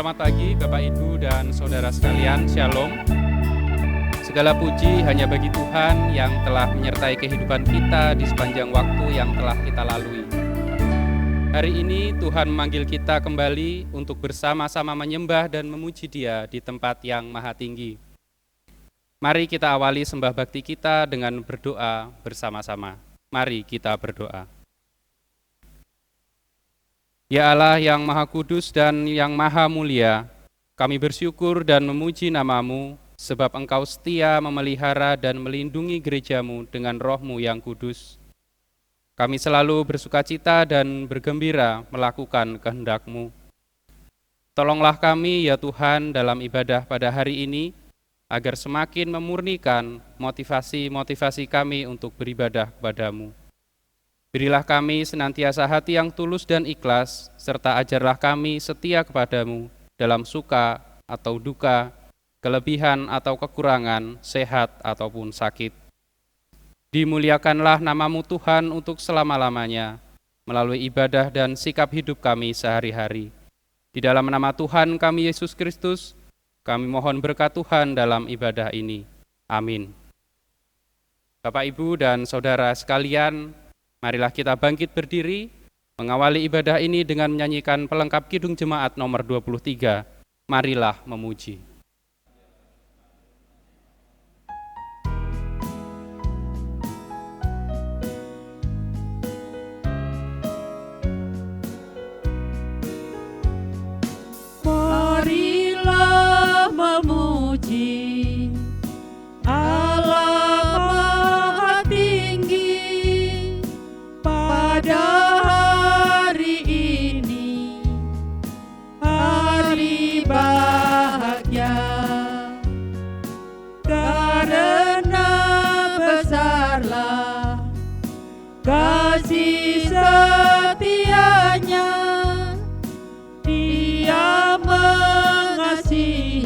Selamat pagi Bapak Ibu dan Saudara sekalian, Shalom. Segala puji hanya bagi Tuhan yang telah menyertai kehidupan kita di sepanjang waktu yang telah kita lalui. Hari ini Tuhan memanggil kita kembali untuk bersama-sama menyembah dan memuji Dia di tempat yang maha tinggi. Mari kita awali sembah bakti kita dengan berdoa bersama-sama. Mari kita berdoa. Ya Allah yang Maha Kudus dan yang Maha Mulia, kami bersyukur dan memuji nama-Mu, sebab Engkau setia memelihara dan melindungi gereja-Mu dengan Roh-Mu yang kudus. Kami selalu bersukacita dan bergembira melakukan kehendak-Mu. Tolonglah kami ya Tuhan dalam ibadah pada hari ini, agar semakin memurnikan motivasi-motivasi kami untuk beribadah kepada-Mu. Berilah kami senantiasa hati yang tulus dan ikhlas, serta ajarlah kami setia kepada-Mu dalam suka atau duka, kelebihan atau kekurangan, sehat ataupun sakit. Dimuliakanlah nama-Mu Tuhan untuk selama-lamanya, melalui ibadah dan sikap hidup kami sehari-hari. Di dalam nama Tuhan kami Yesus Kristus, kami mohon berkat Tuhan dalam ibadah ini. Amin. Bapak, Ibu, dan Saudara sekalian, marilah kita bangkit berdiri, mengawali ibadah ini dengan menyanyikan pelengkap Kidung Jemaat nomor 23, Marilah Memuji. Marilah memuji Allah Maha Tinggi pada hari ini, hari bahagia, karena besarlah kasih setianya. Dia mengasihi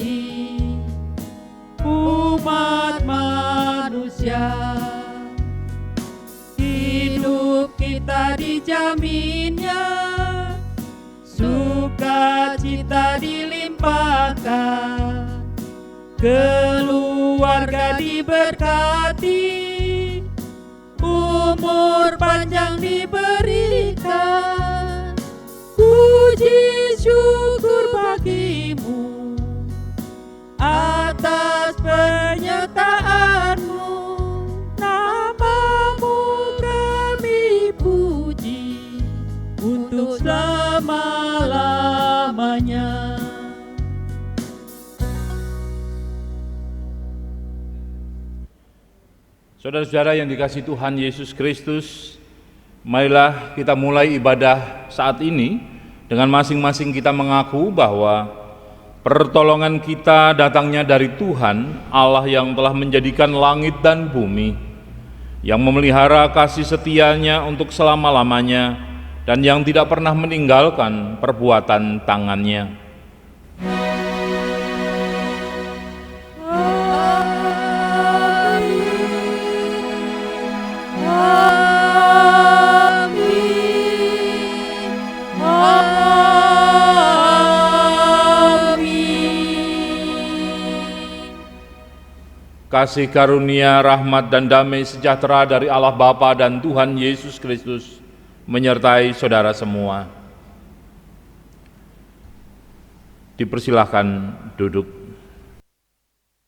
umat manusia. Hidup kita dijaminnya, sukacita dilimpahkan, keluarga diberkati, umur panjang diberikan. Puji syukur bagimu atas penyertaan-Mu, nama-Mu kami puji untuk selama-lamanya. Saudara-saudara yang dikasihi Tuhan Yesus Kristus, marilah kita mulai ibadah saat ini dengan masing-masing kita mengaku bahwa pertolongan kita datangnya dari Tuhan, Allah yang telah menjadikan langit dan bumi, yang memelihara kasih setianya untuk selama-lamanya, dan yang tidak pernah meninggalkan perbuatan tangannya. Kasih karunia, rahmat, dan damai sejahtera dari Allah Bapa dan Tuhan Yesus Kristus menyertai saudara semua. Dipersilahkan duduk.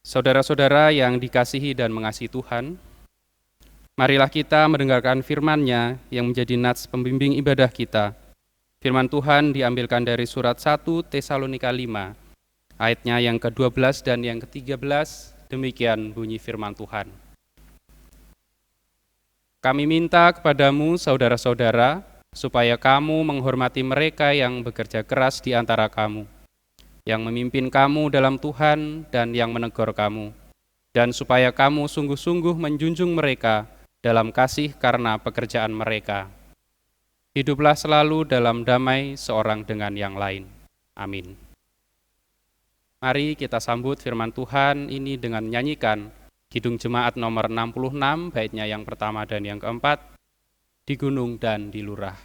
Saudara-saudara yang dikasihi dan mengasihi Tuhan, marilah kita mendengarkan firman-Nya yang menjadi nats pembimbing ibadah kita. Firman Tuhan diambilkan dari surat 1 Tesalonika 5, ayatnya yang ke-12 dan yang ke-13. Demikian bunyi firman Tuhan. Kami minta kepadamu, saudara-saudara, supaya kamu menghormati mereka yang bekerja keras di antara kamu, yang memimpin kamu dalam Tuhan dan yang menegur kamu, dan supaya kamu sungguh-sungguh menjunjung mereka dalam kasih karena pekerjaan mereka. Hiduplah selalu dalam damai seorang dengan yang lain. Amin. Mari kita sambut firman Tuhan ini dengan menyanyikan Kidung Jemaat nomor 66, baitnya yang pertama dan yang keempat, di gunung dan di lurah.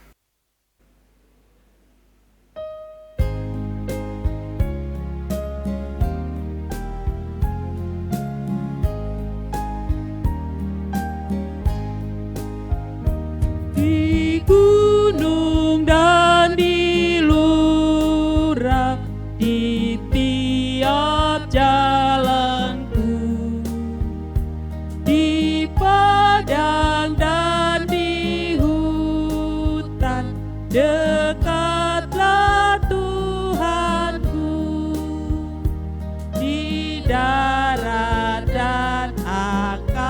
darat dan angkasa,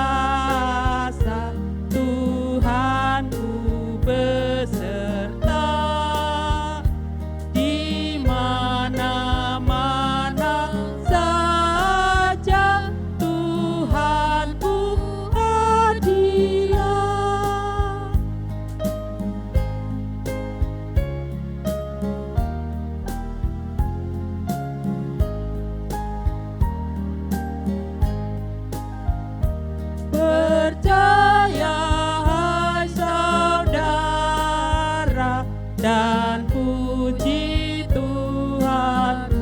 Tuhanku beserta. Di mana-mana saja Tuhanku hadir. Percaya hai saudara, dan puji Tuhan.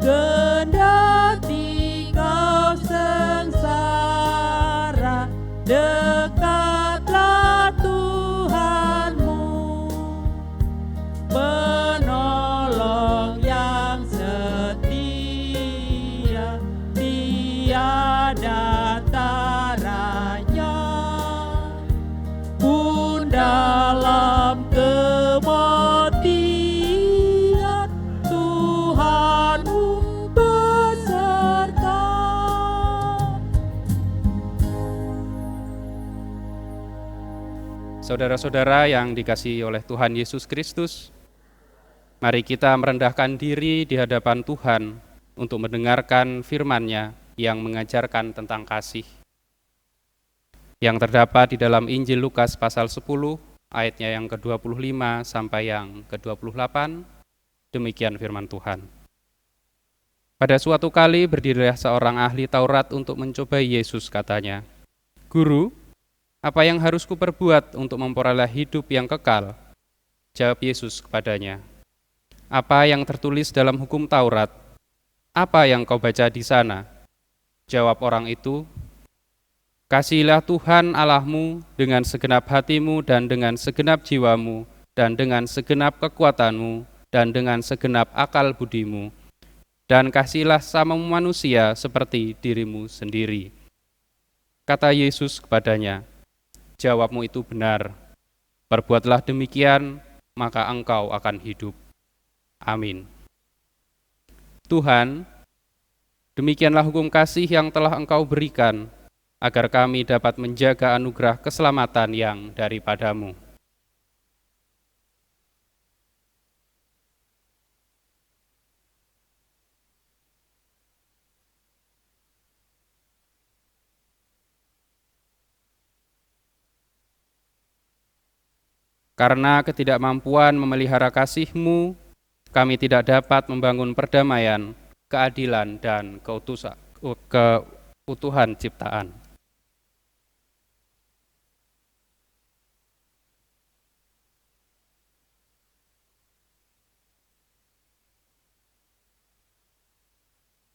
Kendati kau sengsara, dekatlah Tuhanmu, penolong yang setia, tiada taranya. Pun dalam kematian, Tuhanmu beserta. Saudara-saudara yang dikasihi oleh Tuhan Yesus Kristus, mari kita merendahkan diri di hadapan Tuhan untuk mendengarkan firman-Nya yang mengajarkan tentang kasih, yang terdapat di dalam Injil Lukas pasal 10, ayatnya yang ke-25 sampai yang ke-28. Demikian firman Tuhan. Pada suatu kali berdirilah seorang ahli Taurat untuk mencobai Yesus, katanya, "Guru, apa yang harus kuperbuat untuk memperoleh hidup yang kekal?" Jawab Yesus kepadanya, "Apa yang tertulis dalam hukum Taurat? Apa yang kau baca di sana?" Jawab orang itu, "Kasihilah Tuhan Allahmu dengan segenap hatimu dan dengan segenap jiwamu dan dengan segenap kekuatanmu dan dengan segenap akal budimu, dan kasihilah samamu manusia seperti dirimu sendiri." Kata Yesus kepadanya, "Jawabmu itu benar. Perbuatlah demikian, maka engkau akan hidup." Amin. Tuhan, demikianlah hukum kasih yang telah Engkau berikan, agar kami dapat menjaga anugerah keselamatan yang daripadamu. Karena ketidakmampuan memelihara kasih-Mu, kami tidak dapat membangun perdamaian, keadilan, dan keutuhan ciptaan.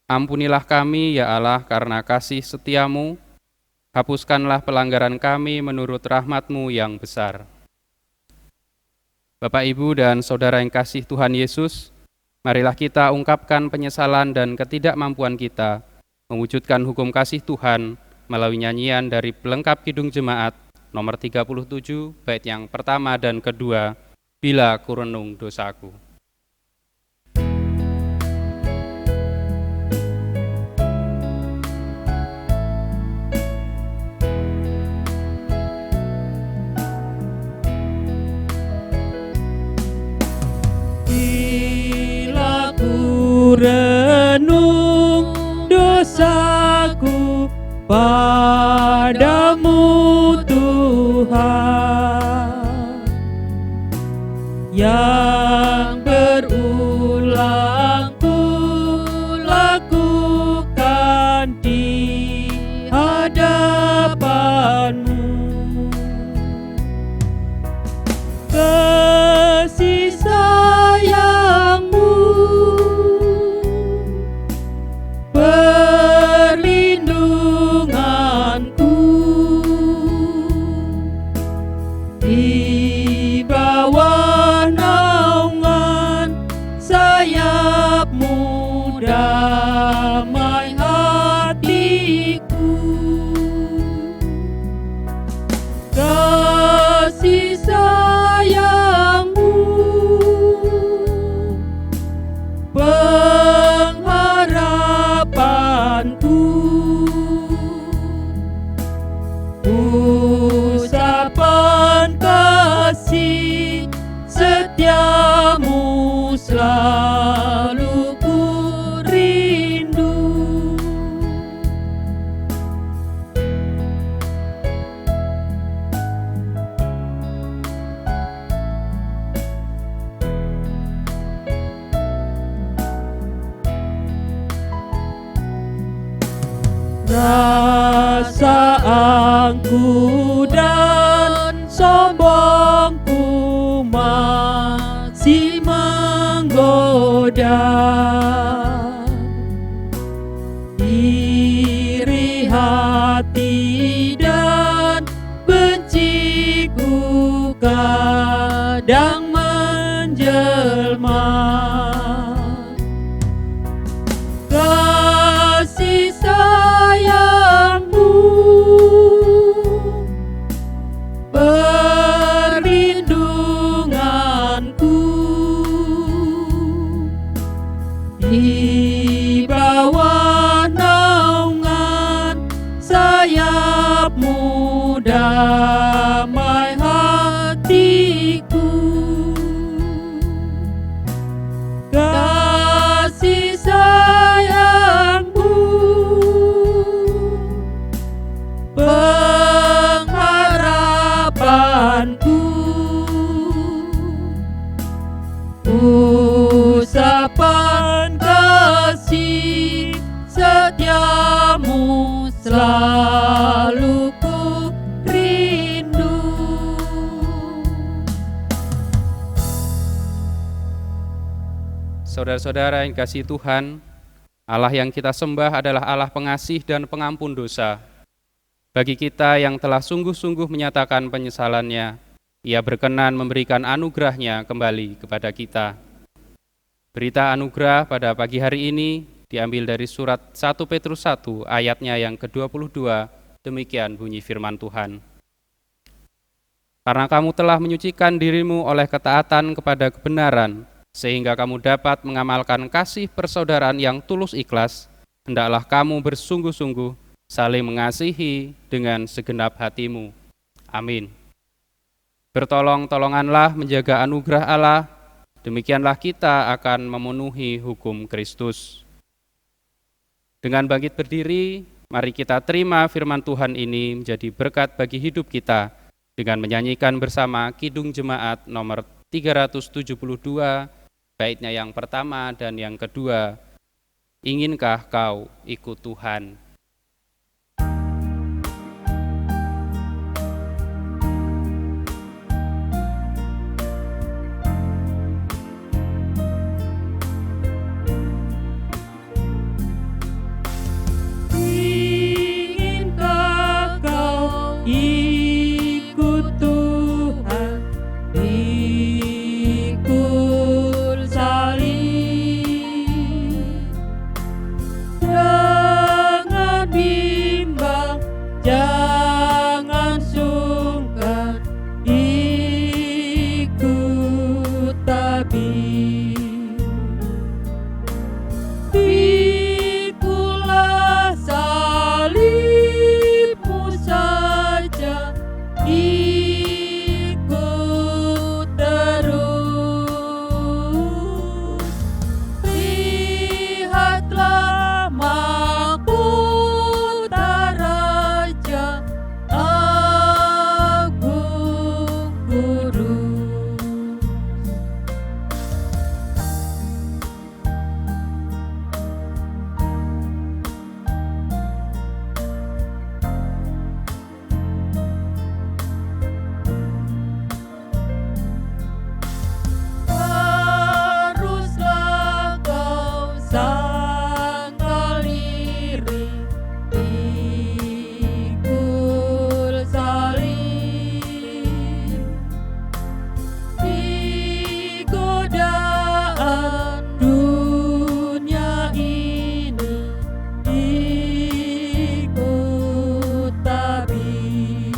Ampunilah kami, ya Allah, karena kasih setia-Mu. Hapuskanlah pelanggaran kami menurut rahmat-Mu yang besar. Bapak, Ibu, dan Saudara yang kasih Tuhan Yesus, marilah kita ungkapkan penyesalan dan ketidakmampuan kita mewujudkan hukum kasih Tuhan melalui nyanyian dari pelengkap Kidung Jemaat nomor 37, bait yang pertama dan kedua, "Bila Kurenung Dosaku." Renung dosaku padamu Tuhan, yang berulang ku lakukan di hadapanmu. Kasih sayangmu perlindunganku, di bawah naungan sayap-Mu damai hatiku. Kasih sayang-Mu pengharapan Rasa angku dan sombongku masih menggoda. Iri hati dan benciku kadang menjelma. Kasih sayangmu perlindunganku, di bawah naungan sayapmu damai hatiku. Kasih sayangmu pengharapanku, usapan kasih setiamu selalu ku rindu. Saudara-saudara yang dikasihi Tuhan, Allah yang kita sembah adalah Allah pengasih dan pengampun dosa. Bagi kita yang telah sungguh-sungguh menyatakan penyesalannya, Ia berkenan memberikan anugerahnya kembali kepada kita. Berita anugerah pada pagi hari ini diambil dari surat 1 Petrus 1 ayatnya yang ke-22, demikian bunyi firman Tuhan. Karena kamu telah menyucikan dirimu oleh ketaatan kepada kebenaran, sehingga kamu dapat mengamalkan kasih persaudaraan yang tulus ikhlas, hendaklah kamu bersungguh-sungguh saling mengasihi dengan segenap hatimu. Amin. Bertolong-tolonganlah menjaga anugerah Allah, demikianlah kita akan memenuhi hukum Kristus. Dengan bangkit berdiri, mari kita terima firman Tuhan ini menjadi berkat bagi hidup kita dengan menyanyikan bersama Kidung Jemaat nomor 372, baitnya yang pertama dan yang kedua, Inginkah kau ikut Tuhan? Inginkah kau ikut Tuhan, ikut salib, jangan bimbang, jangan sungkan, ikut tabib. Pikulah salibmu saja, ikut terus. Lihatlah mahkota Raja Agung Kudus. Haruslah kau sangkal diri, pikul salib, di godaan dunia ini, ikut tabib.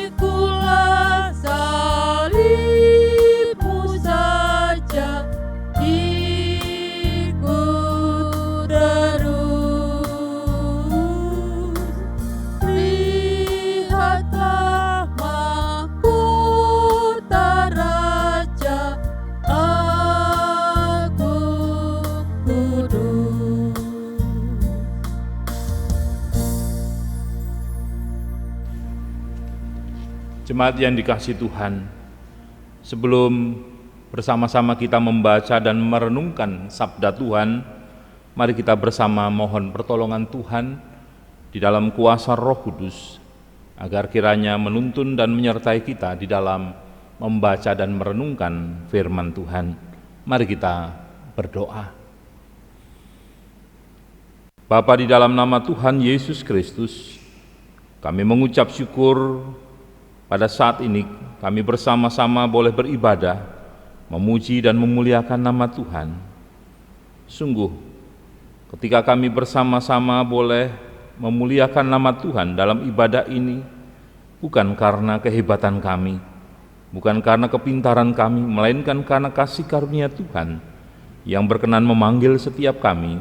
Pikulah salibmu saja, ikut terus. Lihatlah mahkota Raja Agung Kudus. Jemaat yang dikasihi Tuhan, sebelum bersama-sama kita membaca dan merenungkan sabda Tuhan, Mari kita bersama mohon pertolongan Tuhan di dalam kuasa Roh Kudus, agar kiranya menuntun dan menyertai kita di dalam membaca dan merenungkan firman Tuhan. Mari kita berdoa. Bapa, di dalam nama Tuhan Yesus Kristus, kami mengucap syukur pada saat ini kami bersama-sama boleh beribadah, memuji dan memuliakan nama Tuhan. Sungguh, ketika kami bersama-sama boleh memuliakan nama Tuhan dalam ibadah ini, bukan karena kehebatan kami, bukan karena kepintaran kami, melainkan karena kasih karunia Tuhan yang berkenan memanggil setiap kami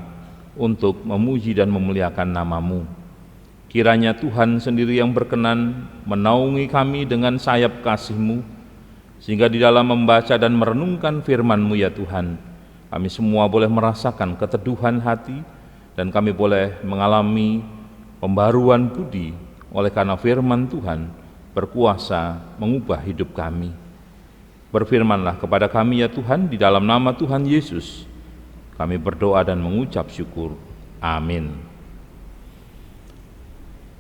untuk memuji dan memuliakan nama-Mu. Kiranya Tuhan sendiri yang berkenan menaungi kami dengan sayap kasih-Mu, sehingga di dalam membaca dan merenungkan firman-Mu ya Tuhan, kami semua boleh merasakan keteduhan hati dan kami boleh mengalami pembaruan budi oleh karena firman Tuhan berkuasa mengubah hidup kami. Berfirmanlah kepada kami ya Tuhan, di dalam nama Tuhan Yesus kami berdoa dan mengucap syukur. Amin.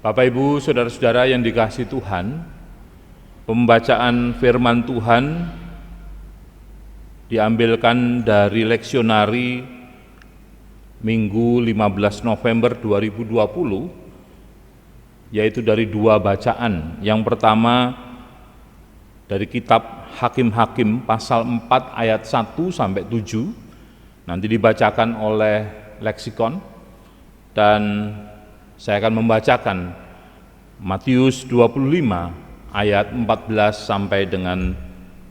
Bapak, Ibu, saudara-saudara yang dikasihi Tuhan, pembacaan firman Tuhan diambilkan dari leksionari Minggu 15 November 2020, yaitu dari dua bacaan. Yang pertama dari kitab Hakim-Hakim pasal 4 ayat 1 sampai 7, nanti dibacakan oleh leksikon, dan saya akan membacakan Matius 25 ayat 14 sampai dengan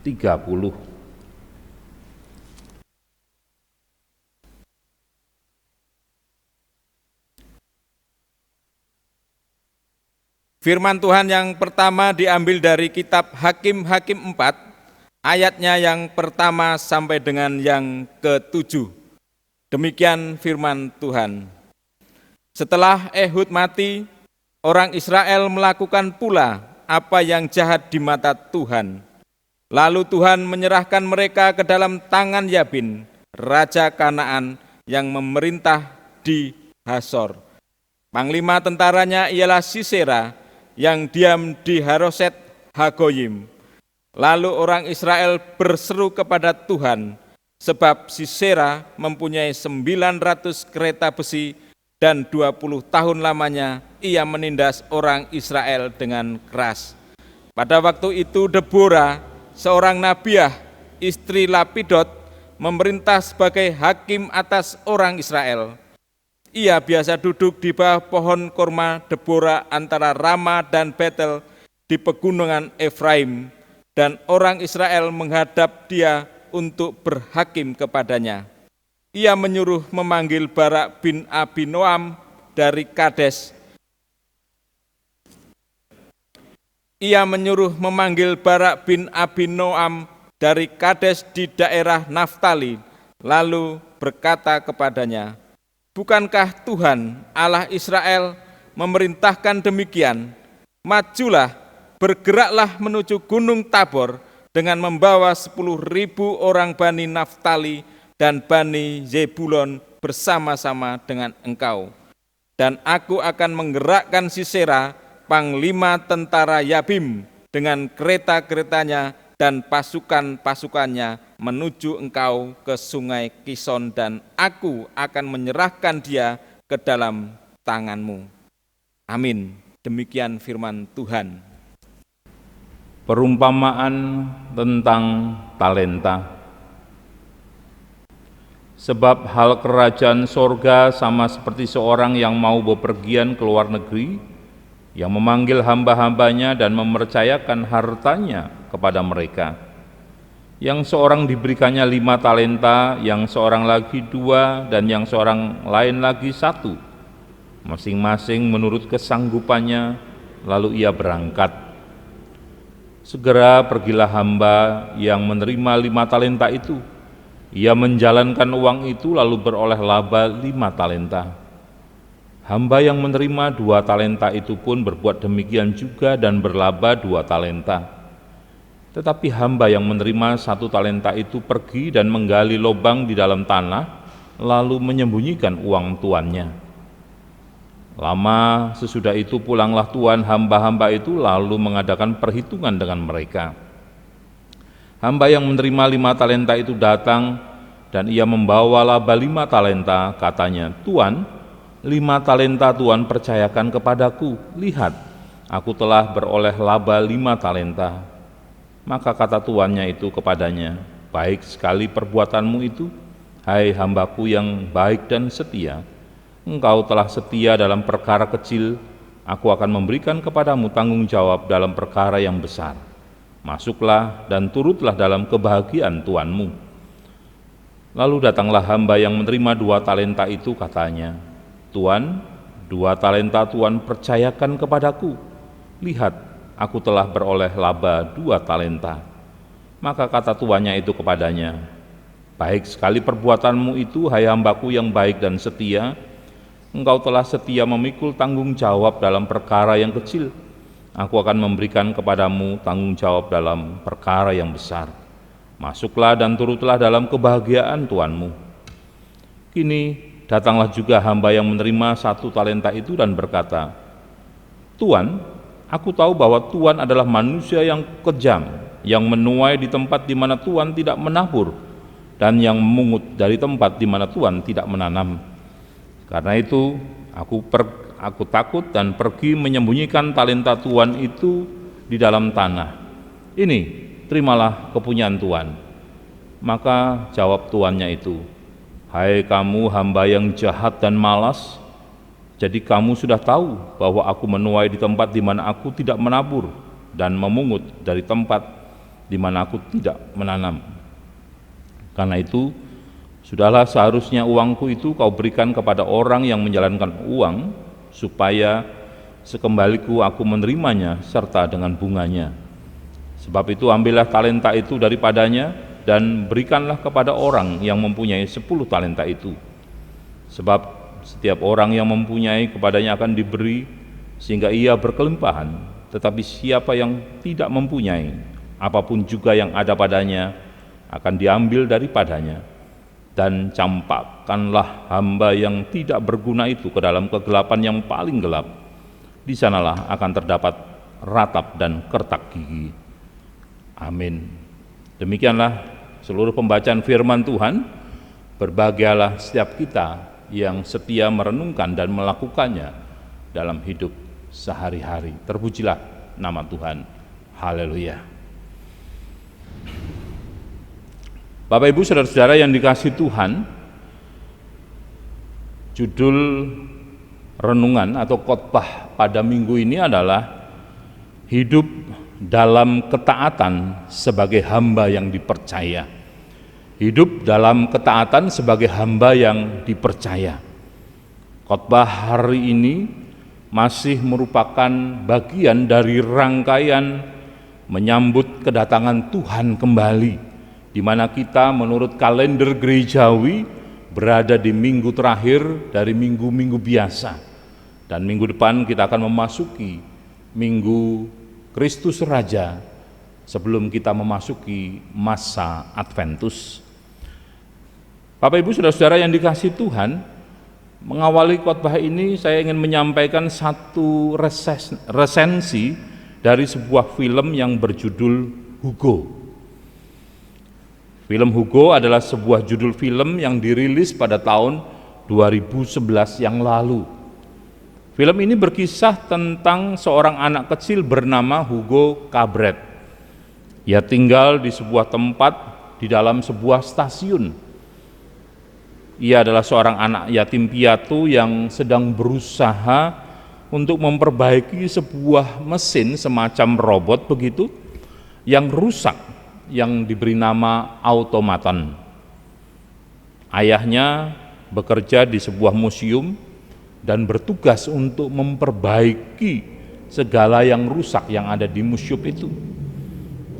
30. Firman Tuhan yang pertama diambil dari kitab Hakim-Hakim 4, ayatnya yang pertama sampai dengan yang ke-7. Demikian firman Tuhan. Setelah Ehud mati, orang Israel melakukan pula apa yang jahat di mata Tuhan. Lalu Tuhan menyerahkan mereka ke dalam tangan Yabin, raja Kanaan yang memerintah di Hasor. Panglima tentaranya ialah Sisera yang diam di Haroset Hagoyim. Lalu orang Israel berseru kepada Tuhan, sebab Sisera mempunyai 900 kereta besi dan 20 tahun lamanya ia menindas orang Israel dengan keras. Pada waktu itu Deborah, seorang nabiah, istri Lapidot, memerintah sebagai hakim atas orang Israel. Ia biasa duduk di bawah pohon korma Deborah antara Rama dan Betel di pegunungan Efraim, dan orang Israel menghadap dia untuk berhakim kepadanya. Ia menyuruh memanggil Barak bin Abinoam dari Kades. Dari Kades di daerah Naftali, lalu berkata kepadanya, "Bukankah Tuhan Allah Israel memerintahkan demikian? Majulah, bergeraklah menuju Gunung Tabor dengan membawa 10.000 orang Bani Naftali dan Bani Zebulon bersama-sama dengan engkau. Dan aku akan menggerakkan Sisera, panglima tentara Yabim, dengan kereta-keretanya dan pasukan-pasukannya menuju engkau ke sungai Kison, dan aku akan menyerahkan dia ke dalam tanganmu." Amin. Demikian firman Tuhan. Perumpamaan tentang talenta. Sebab hal kerajaan sorga sama seperti seorang yang mau bepergian ke luar negeri, yang memanggil hamba-hambanya dan mempercayakan hartanya kepada mereka. Yang seorang diberikannya 5 talenta, yang seorang lagi 2, dan yang seorang lain lagi 1, masing-masing menurut kesanggupannya, lalu ia berangkat. Segera pergilah hamba yang menerima 5 talenta itu. Ia menjalankan uang itu lalu beroleh laba 5 talenta. Hamba yang menerima 2 talenta itu pun berbuat demikian juga dan berlaba 2 talenta. Tetapi hamba yang menerima 1 talenta itu pergi dan menggali lubang di dalam tanah, lalu menyembunyikan uang tuannya. Lama sesudah itu pulanglah tuan hamba-hamba itu lalu mengadakan perhitungan dengan mereka. Hamba yang menerima 5 talenta itu datang dan ia membawa laba 5 talenta, katanya, "Tuan, 5 talenta Tuan percayakan kepadaku. Lihat, aku telah beroleh laba 5 talenta. Maka kata tuannya itu kepadanya, "Baik sekali perbuatanmu itu, hai hambaku yang baik dan setia. Engkau telah setia dalam perkara kecil, aku akan memberikan kepadamu tanggung jawab dalam perkara yang besar. Masuklah dan turutlah dalam kebahagiaan tuanmu." Lalu datanglah hamba yang menerima 2 talenta itu, katanya, "Tuan, 2 talenta Tuan percayakan kepadaku. Lihat, aku telah beroleh laba 2 talenta. Maka kata tuannya itu kepadanya, "Baik sekali perbuatanmu itu, hai hambaku yang baik dan setia. Engkau telah setia memikul tanggung jawab dalam perkara yang kecil. Aku akan memberikan kepadamu tanggung jawab dalam perkara yang besar. Masuklah dan turutlah dalam kebahagiaan tuanmu." Kini datanglah juga hamba yang menerima 1 talenta itu dan berkata, "Tuan, aku tahu bahwa Tuan adalah manusia yang kejam, yang menuai di tempat di mana Tuan tidak menabur, dan yang memungut dari tempat di mana Tuan tidak menanam. Karena itu aku takut dan pergi menyembunyikan talenta Tuan itu di dalam tanah. Ini, terimalah kepunyaan Tuan." Maka jawab tuannya itu, "Hai kamu hamba yang jahat dan malas, jadi kamu sudah tahu bahwa aku menuai di tempat di mana aku tidak menabur dan memungut dari tempat di mana aku tidak menanam. Karena itu, sudahlah seharusnya uangku itu kau berikan kepada orang yang menjalankan uang, supaya sekembaliku aku menerimanya serta dengan bunganya. Sebab itu ambillah talenta itu daripadanya dan berikanlah kepada orang yang mempunyai 10 talenta itu. Sebab setiap orang yang mempunyai kepadanya akan diberi sehingga ia berkelimpahan, tetapi siapa yang tidak mempunyai, apapun juga yang ada padanya akan diambil daripadanya. Dan campakkanlah hamba yang tidak berguna itu ke dalam kegelapan yang paling gelap. Di sanalah akan terdapat ratap dan kertak gigi." Amin. Demikianlah seluruh pembacaan firman Tuhan. Berbahagialah setiap kita yang setia merenungkan dan melakukannya dalam hidup sehari-hari. Terpujilah nama Tuhan. Haleluya. Bapak Ibu Saudara-saudara yang dikasihi Tuhan, judul renungan atau khotbah pada minggu ini adalah hidup dalam ketaatan sebagai hamba yang dipercaya. Hidup dalam ketaatan sebagai hamba yang dipercaya. Khotbah hari ini masih merupakan bagian dari rangkaian menyambut kedatangan Tuhan kembali, di mana kita menurut kalender gerejawi berada di minggu terakhir dari minggu-minggu biasa. Dan minggu depan kita akan memasuki minggu Kristus Raja sebelum kita memasuki masa Adventus. Bapak Ibu Saudara-saudara yang dikasihi Tuhan, mengawali khotbah ini saya ingin menyampaikan satu resensi dari sebuah film yang berjudul Hugo. Film Hugo adalah sebuah judul film yang dirilis pada tahun 2011 yang lalu. Film ini berkisah tentang seorang anak kecil bernama Hugo Cabret. Ia tinggal di sebuah tempat di dalam sebuah stasiun. Ia adalah seorang anak yatim piatu yang sedang berusaha untuk memperbaiki sebuah mesin semacam robot begitu yang rusak, yang diberi nama automaton. Ayahnya bekerja di sebuah museum dan bertugas untuk memperbaiki segala yang rusak yang ada di museum itu.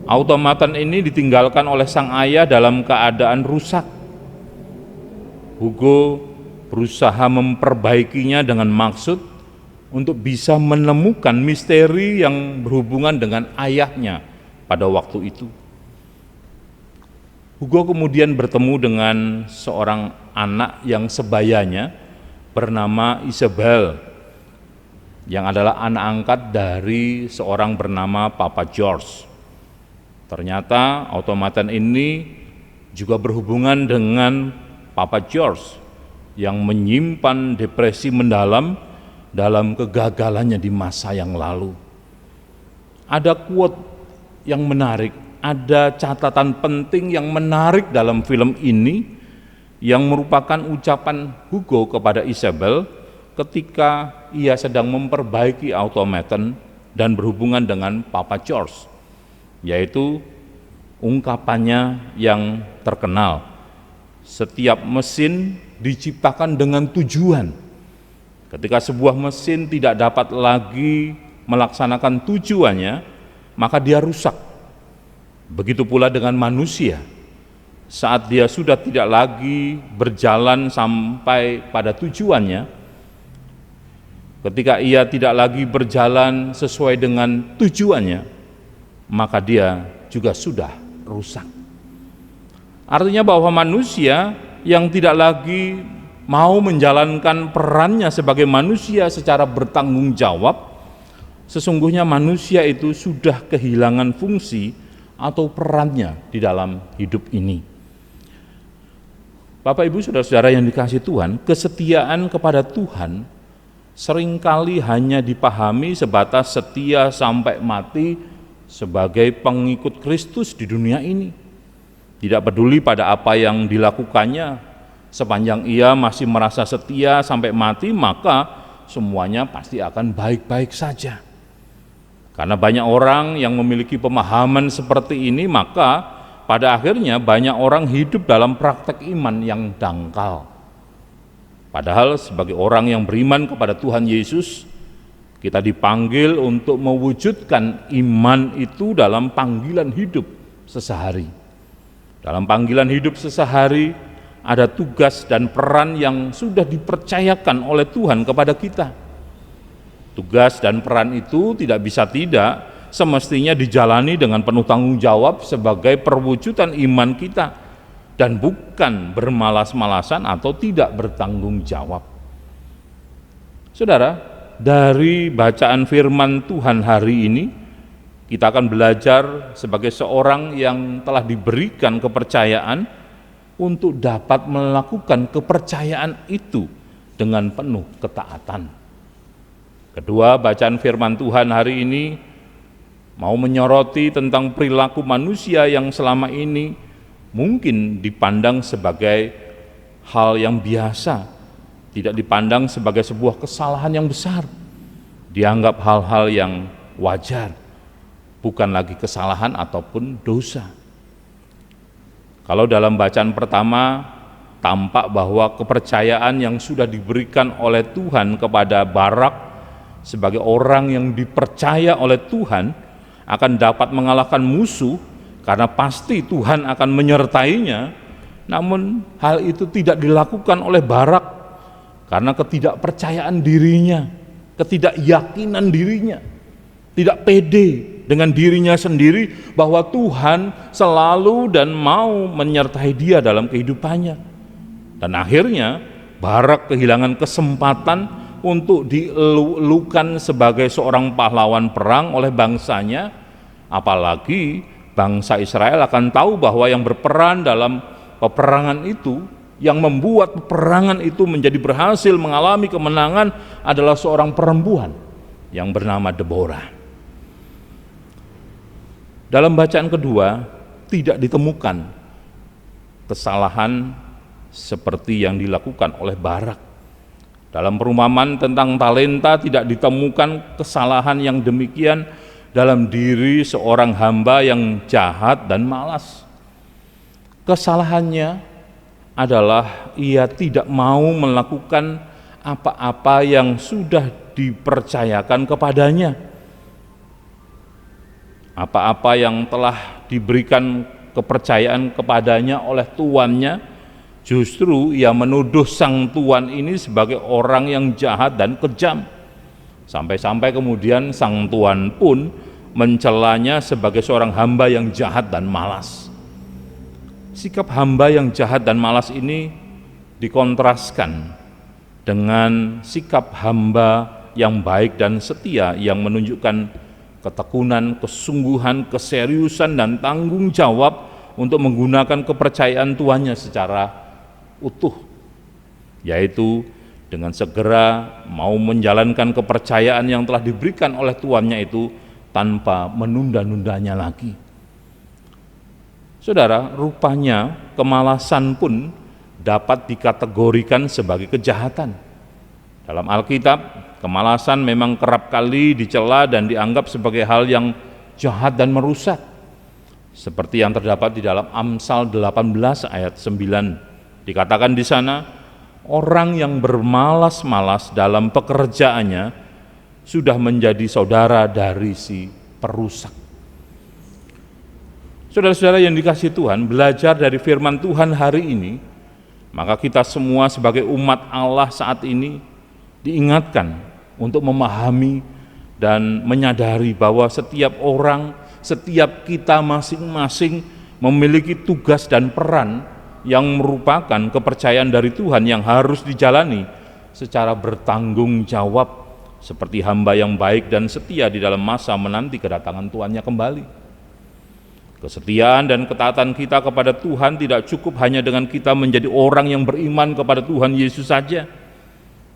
Automaton ini ditinggalkan oleh sang ayah dalam keadaan rusak. Hugo berusaha memperbaikinya dengan maksud untuk bisa menemukan misteri yang berhubungan dengan ayahnya pada waktu itu. Hugo kemudian bertemu dengan seorang anak yang sebayanya bernama Isabel, yang adalah anak angkat dari seorang bernama Papa George. Ternyata automaton ini juga berhubungan dengan Papa George yang menyimpan depresi mendalam dalam kegagalannya di masa yang lalu. Ada quote yang menarik, ada catatan penting yang menarik dalam film ini yang merupakan ucapan Hugo kepada Isabel ketika ia sedang memperbaiki automaton dan berhubungan dengan Papa George, yaitu ungkapannya yang terkenal, setiap mesin diciptakan dengan tujuan. Ketika sebuah mesin tidak dapat lagi melaksanakan tujuannya, maka dia rusak. Begitu pula dengan manusia, saat dia sudah tidak lagi berjalan sampai pada tujuannya, ketika ia tidak lagi berjalan sesuai dengan tujuannya, maka dia juga sudah rusak. Artinya bahwa manusia yang tidak lagi mau menjalankan perannya sebagai manusia secara bertanggung jawab, sesungguhnya manusia itu sudah kehilangan fungsi atau perannya di dalam hidup ini. Bapak Ibu Saudara-saudara yang dikasihi Tuhan, kesetiaan kepada Tuhan seringkali hanya dipahami sebatas setia sampai mati sebagai pengikut Kristus di dunia ini. Tidak peduli pada apa yang dilakukannya, sepanjang ia masih merasa setia sampai mati, maka semuanya pasti akan baik-baik saja. Karena banyak orang yang memiliki pemahaman seperti ini, maka pada akhirnya banyak orang hidup dalam praktek iman yang dangkal. Padahal sebagai orang yang beriman kepada Tuhan Yesus, kita dipanggil untuk mewujudkan iman itu dalam panggilan hidup sehari-hari. Dalam panggilan hidup sehari-hari ada tugas dan peran yang sudah dipercayakan oleh Tuhan kepada kita. Tugas dan peran itu tidak bisa tidak semestinya dijalani dengan penuh tanggung jawab sebagai perwujudan iman kita dan bukan bermalas-malasan atau tidak bertanggung jawab. Saudara, dari bacaan firman Tuhan hari ini kita akan belajar sebagai seorang yang telah diberikan kepercayaan untuk dapat melakukan kepercayaan itu dengan penuh ketaatan. Kedua, bacaan firman Tuhan hari ini mau menyoroti tentang perilaku manusia yang selama ini mungkin dipandang sebagai hal yang biasa, tidak dipandang sebagai sebuah kesalahan yang besar, dianggap hal-hal yang wajar, bukan lagi kesalahan ataupun dosa. Kalau dalam bacaan pertama tampak bahwa kepercayaan yang sudah diberikan oleh Tuhan kepada Barak sebagai orang yang dipercaya oleh Tuhan akan dapat mengalahkan musuh karena pasti Tuhan akan menyertainya. Namun hal itu tidak dilakukan oleh Barak karena ketidakpercayaan dirinya, ketidakyakinan dirinya, tidak pede dengan dirinya sendiri bahwa Tuhan selalu dan mau menyertai dia dalam kehidupannya. Dan akhirnya Barak kehilangan kesempatan untuk dielulukan sebagai seorang pahlawan perang oleh bangsanya, apalagi bangsa Israel akan tahu bahwa yang berperan dalam peperangan itu, yang membuat peperangan itu menjadi berhasil mengalami kemenangan adalah seorang perempuan yang bernama Deborah. Dalam bacaan kedua tidak ditemukan kesalahan seperti yang dilakukan oleh Barak. Dalam perumpamaan tentang talenta tidak ditemukan kesalahan yang demikian dalam diri seorang hamba yang jahat dan malas. Kesalahannya adalah ia tidak mau melakukan apa-apa yang sudah dipercayakan kepadanya. Apa-apa yang telah diberikan kepercayaan kepadanya oleh tuannya, justru ia menuduh sang tuan ini sebagai orang yang jahat dan kejam. Sampai-sampai kemudian sang tuan pun mencelanya sebagai seorang hamba yang jahat dan malas. Sikap hamba yang jahat dan malas ini dikontraskan dengan sikap hamba yang baik dan setia yang menunjukkan ketekunan, kesungguhan, keseriusan, dan tanggung jawab untuk menggunakan kepercayaan tuannya secara utuh, yaitu dengan segera mau menjalankan kepercayaan yang telah diberikan oleh tuannya itu tanpa menunda-nundanya lagi. Saudara, rupanya kemalasan pun dapat dikategorikan sebagai kejahatan. Dalam Alkitab, kemalasan memang kerap kali dicela dan dianggap sebagai hal yang jahat dan merusak. Seperti yang terdapat di dalam Amsal 18 ayat 9. Dikatakan di sana, orang yang bermalas-malas dalam pekerjaannya sudah menjadi saudara dari si perusak. Saudara-saudara yang dikasihi Tuhan, belajar dari firman Tuhan hari ini, maka kita semua sebagai umat Allah saat ini diingatkan untuk memahami dan menyadari bahwa setiap orang, setiap kita masing-masing memiliki tugas dan peran yang merupakan kepercayaan dari Tuhan yang harus dijalani secara bertanggung jawab seperti hamba yang baik dan setia di dalam masa menanti kedatangan Tuhannya kembali. Kesetiaan dan ketaatan kita kepada Tuhan tidak cukup hanya dengan kita menjadi orang yang beriman kepada Tuhan Yesus saja,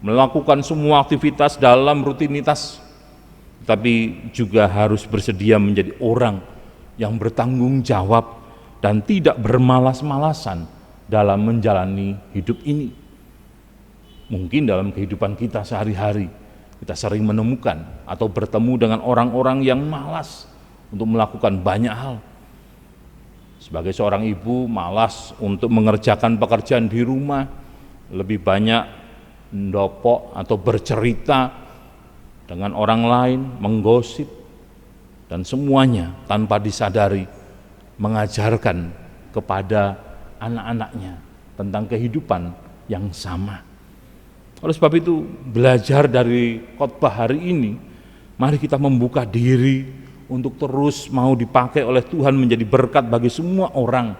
melakukan semua aktivitas dalam rutinitas, tapi juga harus bersedia menjadi orang yang bertanggung jawab dan tidak bermalas-malasan dalam menjalani hidup ini. Mungkin dalam kehidupan kita sehari-hari, kita sering menemukan atau bertemu dengan orang-orang yang malas untuk melakukan banyak hal. Sebagai seorang ibu, malas untuk mengerjakan pekerjaan di rumah, lebih banyak mendopok atau bercerita dengan orang lain, menggosip, dan semuanya tanpa disadari mengajarkan kepada anak-anaknya tentang kehidupan yang sama. Oleh sebab itu, belajar dari khotbah hari ini, mari kita membuka diri untuk terus mau dipakai oleh Tuhan menjadi berkat bagi semua orang.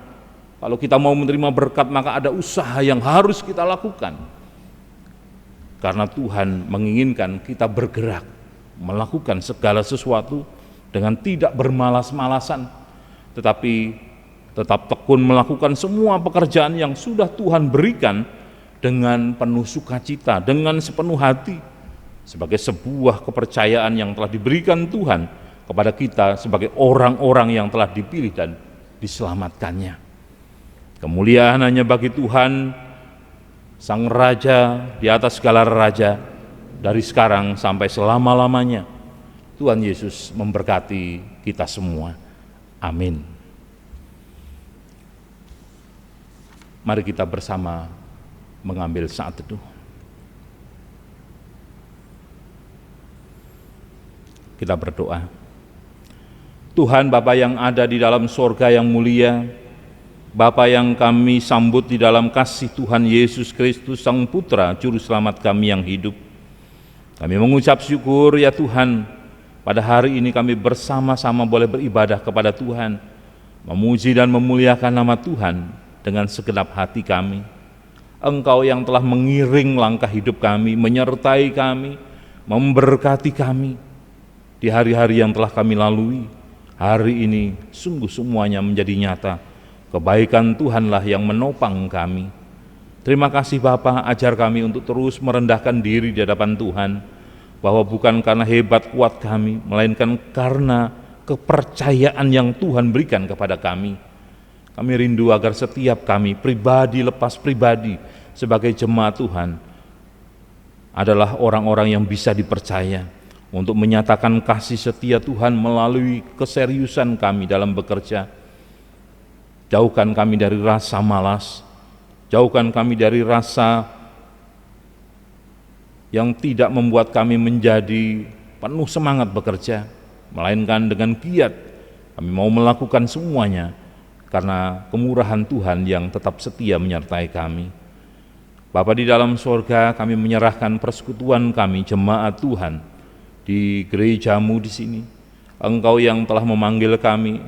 Kalau kita mau menerima berkat, maka ada usaha yang harus kita lakukan. Karena Tuhan menginginkan kita bergerak, melakukan segala sesuatu dengan tidak bermalas-malasan, tetapi tetap tekun melakukan semua pekerjaan yang sudah Tuhan berikan dengan penuh sukacita, dengan sepenuh hati, sebagai sebuah kepercayaan yang telah diberikan Tuhan kepada kita sebagai orang-orang yang telah dipilih dan diselamatkannya. Kemuliaan hanya bagi Tuhan, Sang Raja di atas segala raja, dari sekarang sampai selama-lamanya. Tuhan Yesus memberkati kita semua. Amin. Mari kita bersama mengambil saat teduh. Kita berdoa. Tuhan Bapa yang ada di dalam sorga yang mulia, Bapa yang kami sambut di dalam kasih Tuhan Yesus Kristus Sang Putra Juru Selamat kami yang hidup, kami mengucap syukur ya Tuhan, pada hari ini kami bersama-sama boleh beribadah kepada Tuhan, memuji dan memuliakan nama Tuhan dengan segenap hati kami. Engkau yang telah mengiring langkah hidup kami, menyertai kami, memberkati kami di hari-hari yang telah kami lalui. Hari ini sungguh semuanya menjadi nyata. Kebaikan Tuhanlah yang menopang kami. Terima kasih Bapa, ajar kami untuk terus merendahkan diri di hadapan Tuhan, bahwa bukan karena hebat kuat kami, melainkan karena kepercayaan yang Tuhan berikan kepada kami. Kami rindu agar setiap kami, pribadi lepas pribadi, sebagai jemaat Tuhan, adalah orang-orang yang bisa dipercaya untuk menyatakan kasih setia Tuhan melalui keseriusan kami dalam bekerja. Jauhkan kami dari rasa malas, jauhkan kami dari rasa yang tidak membuat kami menjadi penuh semangat bekerja, melainkan dengan giat kami mau melakukan semuanya karena kemurahan Tuhan yang tetap setia menyertai kami. Bapa di dalam sorga, kami menyerahkan persekutuan kami, jemaat Tuhan, di gerejamu di sini. Engkau yang telah memanggil kami,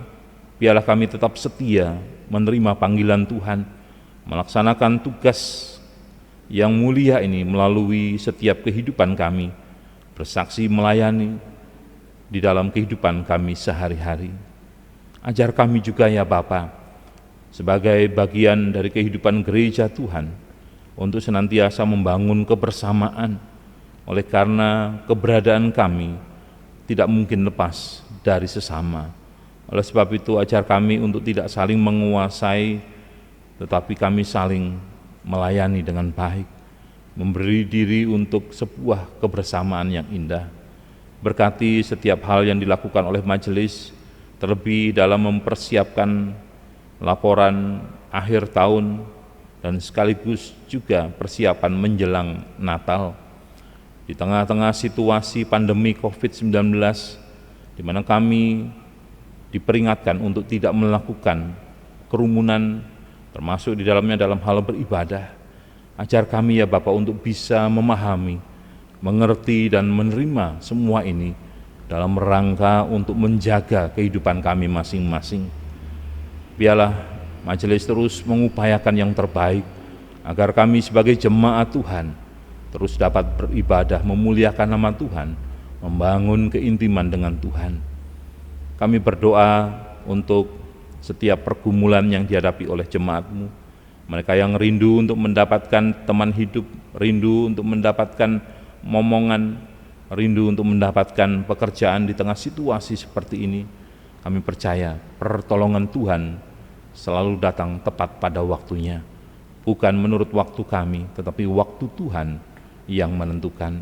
biarlah kami tetap setia menerima panggilan Tuhan, melaksanakan tugas yang mulia ini melalui setiap kehidupan kami, bersaksi melayani di dalam kehidupan kami sehari-hari. Ajar kami juga ya Bapa, sebagai bagian dari kehidupan gereja Tuhan, untuk senantiasa membangun kebersamaan, oleh karena keberadaan kami tidak mungkin lepas dari sesama. Oleh sebab itu ajar kami untuk tidak saling menguasai, tetapi kami saling melayani dengan baik, memberi diri untuk sebuah kebersamaan yang indah. Berkati setiap hal yang dilakukan oleh majelis, terlebih dalam mempersiapkan laporan akhir tahun dan sekaligus juga persiapan menjelang Natal. Di tengah-tengah situasi pandemi COVID-19, di mana kami diperingatkan untuk tidak melakukan kerumunan, termasuk di dalamnya dalam hal beribadah. Ajar kami ya Bapak untuk bisa memahami, mengerti dan menerima semua ini dalam rangka untuk menjaga kehidupan kami masing-masing. Biarlah majelis terus mengupayakan yang terbaik agar kami sebagai jemaat Tuhan terus dapat beribadah, memuliakan nama Tuhan, membangun keintiman dengan Tuhan. Kami berdoa untuk setiap pergumulan yang dihadapi oleh jemaat-Mu, mereka yang rindu untuk mendapatkan teman hidup, rindu untuk mendapatkan momongan, rindu untuk mendapatkan pekerjaan di tengah situasi seperti ini. Kami percaya pertolongan Tuhan selalu datang tepat pada waktunya, bukan menurut waktu kami, tetapi waktu Tuhan yang menentukan.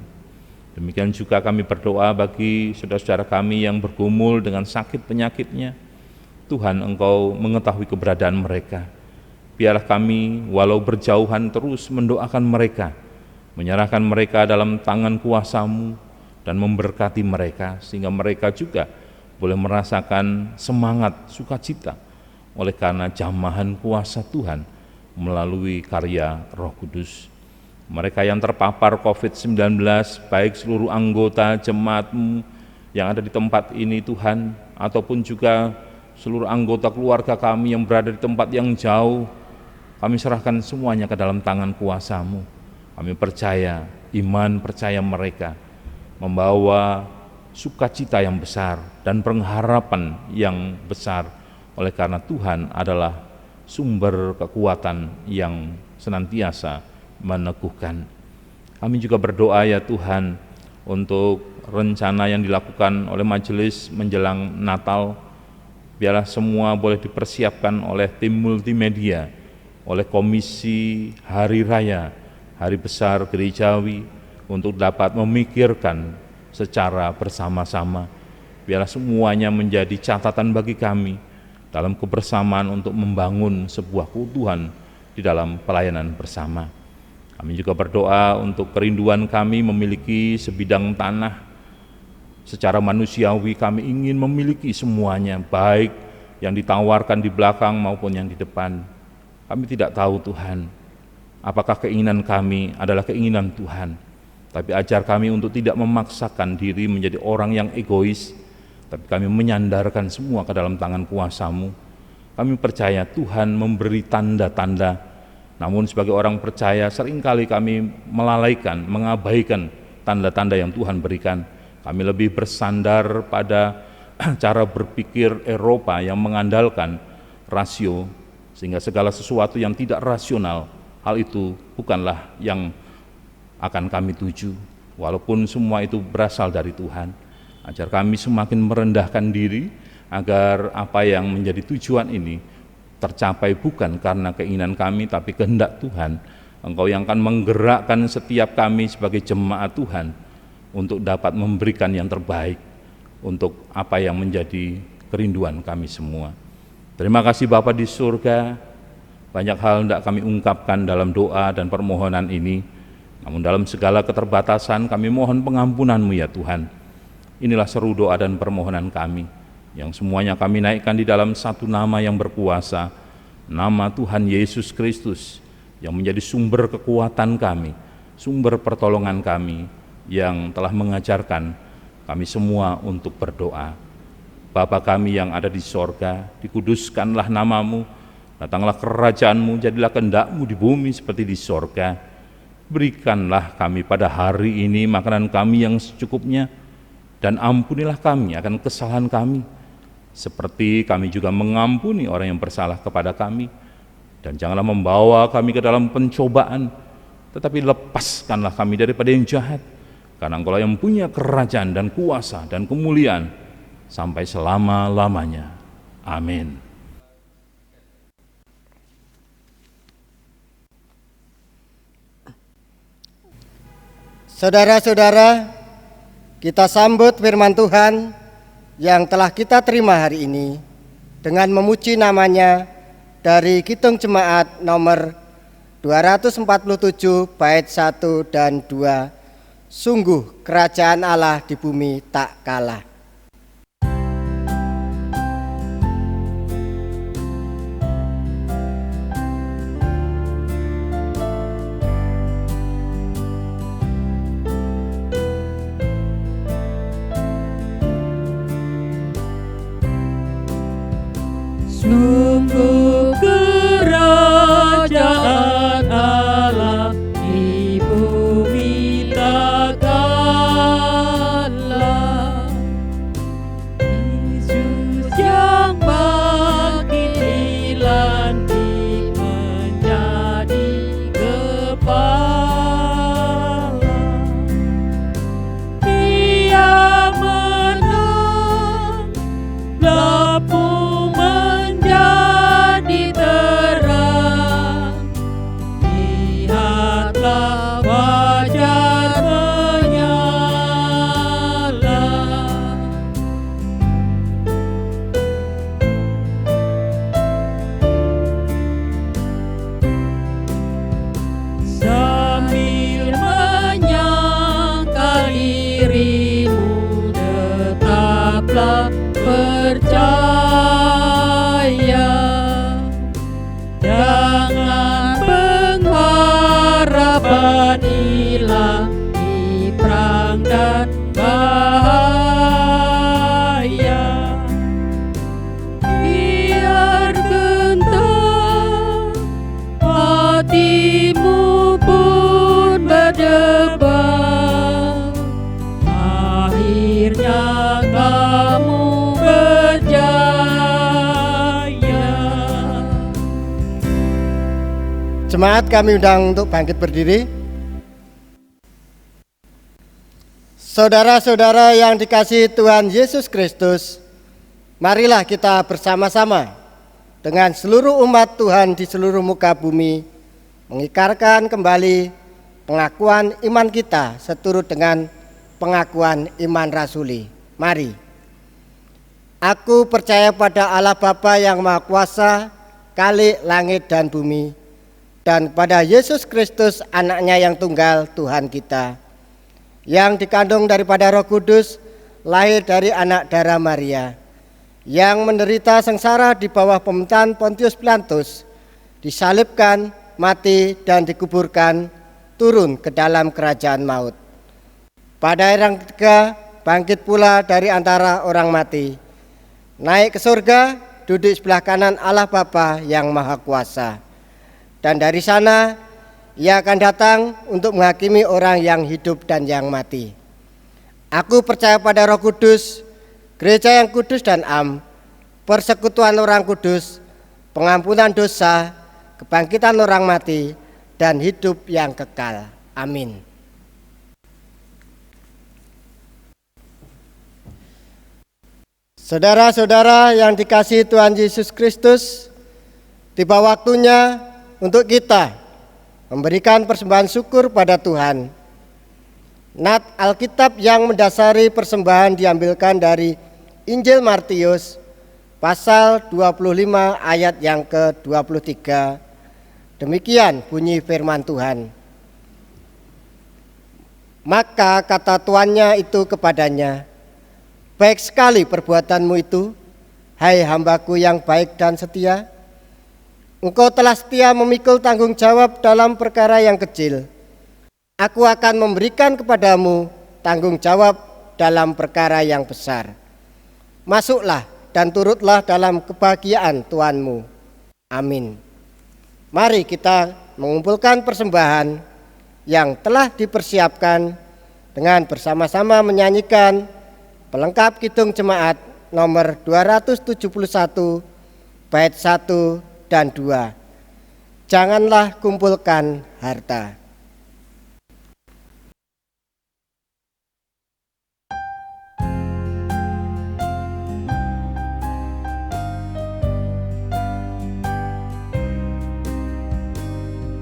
Demikian juga kami berdoa bagi saudara-saudara kami yang bergumul dengan sakit penyakitnya. Tuhan, Engkau mengetahui keberadaan mereka. Biarlah kami walau berjauhan terus mendoakan mereka, menyerahkan mereka dalam tangan kuasa-Mu dan memberkati mereka, sehingga mereka juga boleh merasakan semangat sukacita oleh karena jamahan kuasa Tuhan melalui karya Roh Kudus. Mereka yang terpapar COVID-19, baik seluruh anggota jemaat-Mu yang ada di tempat ini Tuhan, ataupun juga seluruh anggota keluarga kami yang berada di tempat yang jauh, kami serahkan semuanya ke dalam tangan kuasa-Mu. Kami percaya, iman percaya mereka membawa sukacita yang besar dan pengharapan yang besar, oleh karena Tuhan adalah sumber kekuatan yang senantiasa meneguhkan. Kami juga berdoa ya Tuhan untuk rencana yang dilakukan oleh majelis menjelang Natal. Biarlah semua boleh dipersiapkan oleh tim multimedia, oleh komisi hari raya, hari besar gerejawi, untuk dapat memikirkan secara bersama-sama. Biarlah semuanya menjadi catatan bagi kami dalam kebersamaan untuk membangun sebuah keutuhan di dalam pelayanan bersama. Kami juga berdoa untuk kerinduan kami memiliki sebidang tanah. Secara manusiawi kami ingin memiliki semuanya, baik yang ditawarkan di belakang maupun yang di depan. Kami tidak tahu Tuhan, apakah keinginan kami adalah keinginan Tuhan. Tapi ajar kami untuk tidak memaksakan diri menjadi orang yang egois, tapi kami menyandarkan semua ke dalam tangan kuasa-Mu. Kami percaya Tuhan memberi tanda-tanda, namun sebagai orang percaya seringkali kami melalaikan, mengabaikan tanda-tanda yang Tuhan berikan. Kami lebih bersandar pada cara berpikir Eropa yang mengandalkan rasio, sehingga segala sesuatu yang tidak rasional, hal itu bukanlah yang akan kami tuju, walaupun semua itu berasal dari Tuhan. Ajar kami semakin merendahkan diri, agar apa yang menjadi tujuan ini tercapai bukan karena keinginan kami, tapi kehendak Tuhan. Engkau yang akan menggerakkan setiap kami sebagai jemaat Tuhan untuk dapat memberikan yang terbaik untuk apa yang menjadi kerinduan kami semua. Terima kasih Bapa di surga, banyak hal hendak kami ungkapkan dalam doa dan permohonan ini. Namun dalam segala keterbatasan kami mohon pengampunan-Mu ya Tuhan. Inilah seru doa dan permohonan kami, yang semuanya kami naikkan di dalam satu nama yang berkuasa, nama Tuhan Yesus Kristus, yang menjadi sumber kekuatan kami, sumber pertolongan kami, yang telah mengajarkan kami semua untuk berdoa. Bapa kami yang ada di sorga, dikuduskanlah nama-Mu, datanglah kerajaan-Mu, jadilah kehendak-Mu di bumi seperti di sorga. Berikanlah kami pada hari ini makanan kami yang secukupnya, dan ampunilah kami akan kesalahan kami, seperti kami juga mengampuni orang yang bersalah kepada kami. Dan janganlah membawa kami ke dalam pencobaan, tetapi lepaskanlah kami daripada yang jahat. Karena Engkau yang punya kerajaan dan kuasa dan kemuliaan sampai selama-lamanya. Amin. Saudara-saudara, kita sambut firman Tuhan yang telah kita terima hari ini dengan memuji namanya dari Kidung Jemaat nomor 247 bait 1 dan 2. Sungguh kerajaan Allah di bumi tak kalah. Sungguh kerajaan Allah di bumi tak kalah. Yesus yang bangkit dilantik menjadi kepala. Dia menang, lampu menjadi terang. Lihatlah fajar menyala. Sambil menyangkal dirimu, tetaplah percaya. Jangan pengharapan hilang di perang dan bahaya. Biar gentar hatimu pun berdebar, akhirnya kamu berjaya. Jemaat, kami undang untuk bangkit berdiri. Saudara-saudara yang dikasihi Tuhan Yesus Kristus, marilah kita bersama-sama dengan seluruh umat Tuhan di seluruh muka bumi mengikarkan kembali pengakuan iman kita seturut dengan pengakuan iman rasuli. Mari. Aku percaya pada Allah Bapa yang Maha Kuasa, Khalik langit dan bumi, dan pada Yesus Kristus anaknya yang tunggal Tuhan kita, yang dikandung daripada Roh Kudus, lahir dari anak darah Maria, yang menderita sengsara di bawah pemerintahan Pontius Pilatus, disalibkan, mati dan dikuburkan, turun ke dalam kerajaan maut. Pada hari yang ketiga bangkit pula dari antara orang mati, naik ke surga, duduk sebelah kanan Allah Bapa yang Maha Kuasa. Dan dari sana Ia akan datang untuk menghakimi orang yang hidup dan yang mati. Aku percaya pada Roh Kudus, gereja yang kudus dan am, persekutuan orang kudus, pengampunan dosa, kebangkitan orang mati, dan hidup yang kekal. Amin. Saudara-saudara yang dikasihi Tuhan Yesus Kristus, tiba waktunya untuk kita memberikan persembahan syukur pada Tuhan. Nat Alkitab yang mendasari persembahan diambilkan dari Injil Matius pasal 25 ayat yang ke-23. Demikian bunyi firman Tuhan. Maka kata tuannya itu kepadanya, baik sekali perbuatanmu itu, hai hambaku yang baik dan setia. Engkau telah setia memikul tanggung jawab dalam perkara yang kecil. Aku akan memberikan kepadamu tanggung jawab dalam perkara yang besar. Masuklah dan turutlah dalam kebahagiaan Tuhanmu. Amin. Mari kita mengumpulkan persembahan yang telah dipersiapkan dengan bersama-sama menyanyikan pelengkap Kidung Jemaat nomor 271 bait 1 dan 2. Janganlah kumpulkan harta.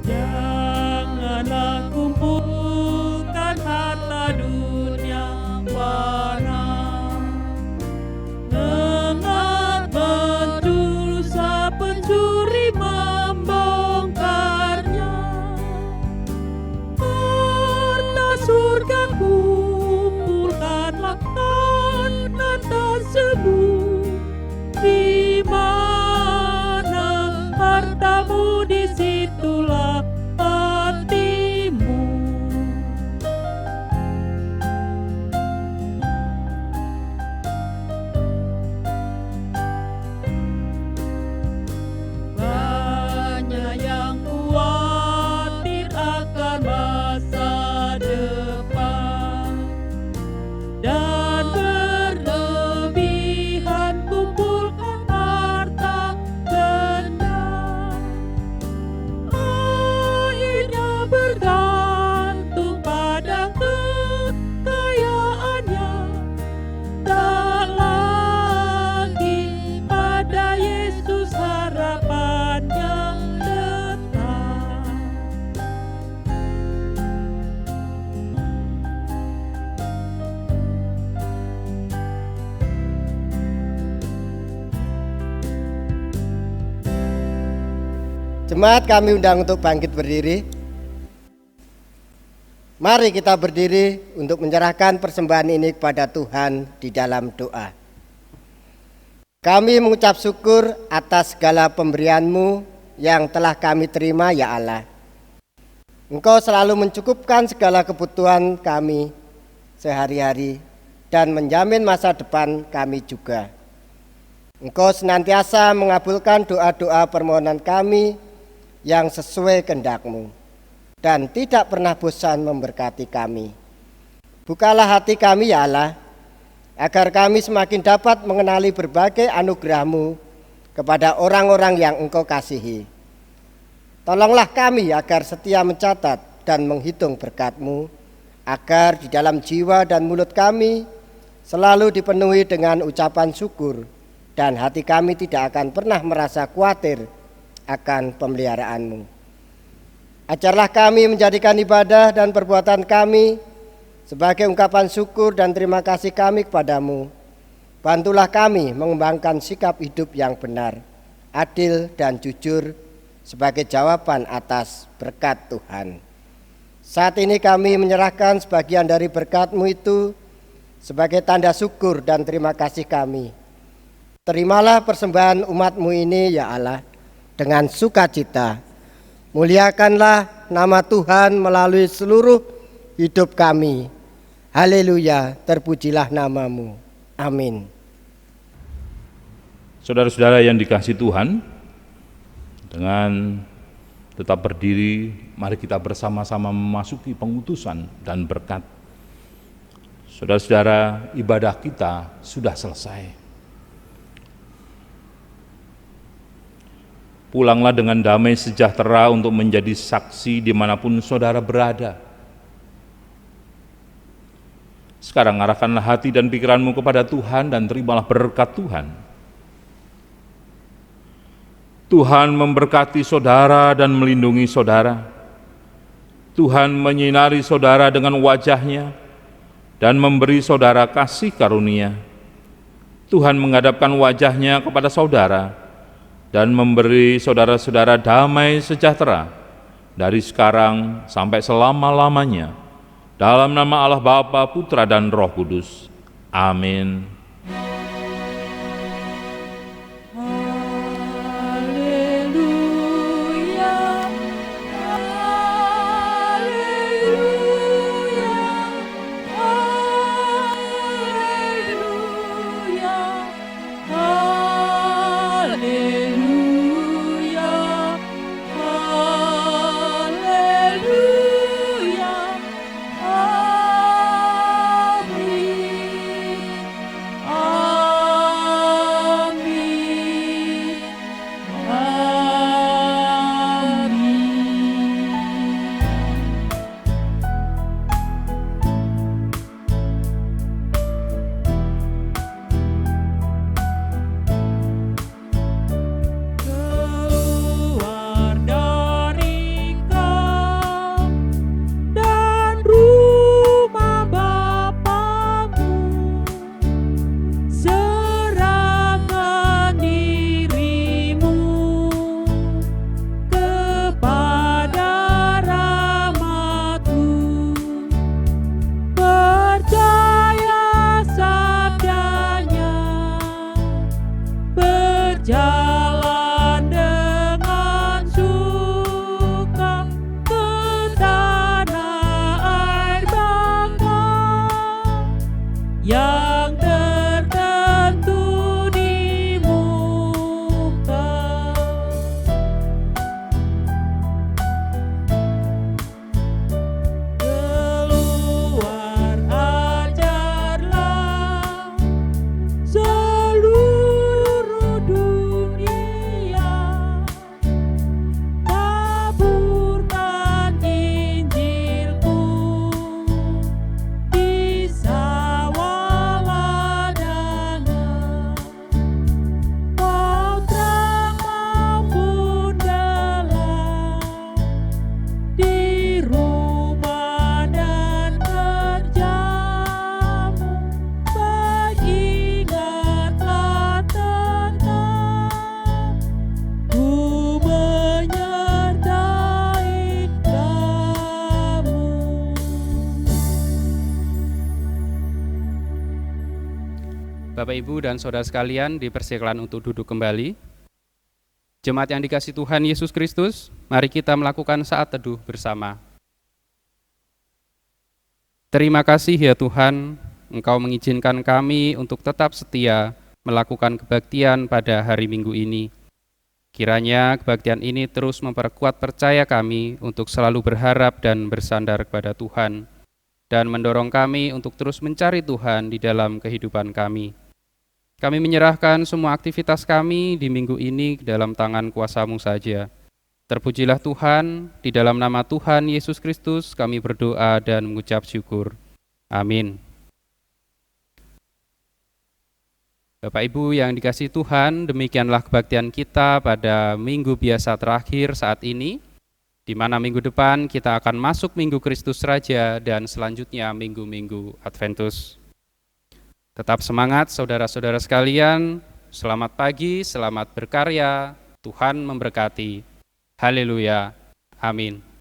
Janganlah kumpulkan harta dunia fana, mengat mendosa pencuri membongkarnya. Harta surga kumpulkanlah tanpa tersebut, di mana hartamu disitulah hatimu. Banyak yang khawatir akan masa depan dan berlebihan kumpulkan harta benda. Akhirnya bergantung pada kekayaannya, tak lagi pada Yesus harapannya tetap. Jemaat, kami undang untuk bangkit berdiri. Mari kita berdiri untuk menyerahkan persembahan ini kepada Tuhan di dalam doa. Kami mengucap syukur atas segala pemberian-Mu yang telah kami terima, ya Allah. Engkau selalu mencukupkan segala kebutuhan kami sehari-hari dan menjamin masa depan kami juga. Engkau senantiasa mengabulkan doa-doa permohonan kami yang sesuai kehendak-Mu dan tidak pernah bosan memberkati kami. Bukalah hati kami, ya Allah, agar kami semakin dapat mengenali berbagai anugerah-Mu kepada orang-orang yang Engkau kasihi. Tolonglah kami agar setia mencatat dan menghitung berkat-Mu, agar di dalam jiwa dan mulut kami selalu dipenuhi dengan ucapan syukur, dan hati kami tidak akan pernah merasa khawatir akan pemeliharaan-Mu. Ajarlah kami menjadikan ibadah dan perbuatan kami sebagai ungkapan syukur dan terima kasih kami kepadamu. Bantulah kami mengembangkan sikap hidup yang benar, adil dan jujur sebagai jawaban atas berkat Tuhan. Saat ini kami menyerahkan sebagian dari berkat-Mu itu sebagai tanda syukur dan terima kasih kami. Terimalah persembahan umat-Mu ini, ya Allah, dengan sukacita. Muliakanlah nama Tuhan melalui seluruh hidup kami. Haleluya, terpujilah nama-Mu. Amin. Saudara-saudara yang dikasihi Tuhan, dengan tetap berdiri, mari kita bersama-sama memasuki pengutusan dan berkat. Saudara-saudara, ibadah kita sudah selesai. Pulanglah dengan damai sejahtera untuk menjadi saksi dimanapun saudara berada. Sekarang arahkanlah hati dan pikiranmu kepada Tuhan dan terimalah berkat Tuhan. Tuhan memberkati saudara dan melindungi saudara. Tuhan menyinari saudara dengan wajah-Nya dan memberi saudara kasih karunia. Tuhan menghadapkan wajah-Nya kepada saudara dan memberi saudara-saudara damai sejahtera dari sekarang sampai selama-lamanya. Dalam nama Allah Bapa, Putra, dan Roh Kudus. Amin. Bapak, Ibu, dan saudara sekalian dipersilakan untuk duduk kembali. Jemaat yang dikasihi Tuhan Yesus Kristus, mari kita melakukan saat teduh bersama. Terima kasih ya Tuhan, Engkau mengizinkan kami untuk tetap setia melakukan kebaktian pada hari Minggu ini. Kiranya kebaktian ini terus memperkuat percaya kami untuk selalu berharap dan bersandar kepada Tuhan, dan mendorong kami untuk terus mencari Tuhan di dalam kehidupan kami. Kami menyerahkan semua aktivitas kami di minggu ini ke dalam tangan kuasa-Mu saja. Terpujilah Tuhan, di dalam nama Tuhan Yesus Kristus kami berdoa dan mengucap syukur. Amin. Bapak Ibu yang dikasihi Tuhan, demikianlah kebaktian kita pada minggu biasa terakhir saat ini, di mana minggu depan kita akan masuk Minggu Kristus Raja dan selanjutnya minggu-minggu Adventus. Tetap semangat saudara-saudara sekalian, selamat pagi, selamat berkarya, Tuhan memberkati. Haleluya, amin.